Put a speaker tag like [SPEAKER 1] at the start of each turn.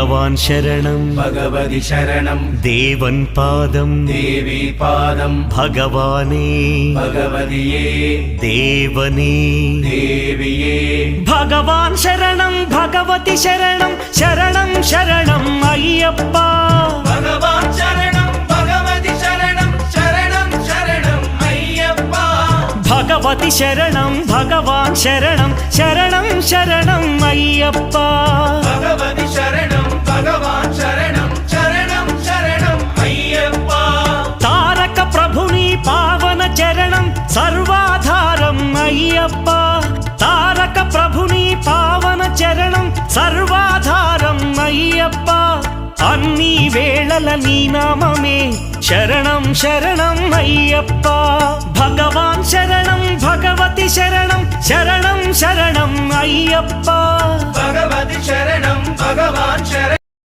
[SPEAKER 1] भगवान् शरणं
[SPEAKER 2] भगवति शरणं
[SPEAKER 1] देवन् पादं
[SPEAKER 2] देवी पादं
[SPEAKER 1] भगवाने
[SPEAKER 2] भगवतिये
[SPEAKER 1] देवने
[SPEAKER 2] देविये
[SPEAKER 1] भगवान् शरणं भगवति शरणं शरणं शरणं अय्यप्पा
[SPEAKER 2] भगवान् शरणं भगवति शरणं शरणं शरणं अय्यप्पा
[SPEAKER 1] भगवति शरणं भगवान् शरणं शरणं शरणं अय्यप्पा
[SPEAKER 2] भगवति शरणं भगवान् शरणं शरणं शरणं अय्यप्पा
[SPEAKER 1] तारक प्रभुनि पावन चरणं सर्वाधारम् अय्यप्पा तारक प्रभुनि पावन चरणं सर्वाधारम् अय्यप्पा अन्नी वेळल नी नाममे शरणं शरणं अय्यप्पा भगवान् शरणं भगवति शरणं शरणं शरणं अय्यप्पा
[SPEAKER 2] भगवति शरणं भगवान् शरणं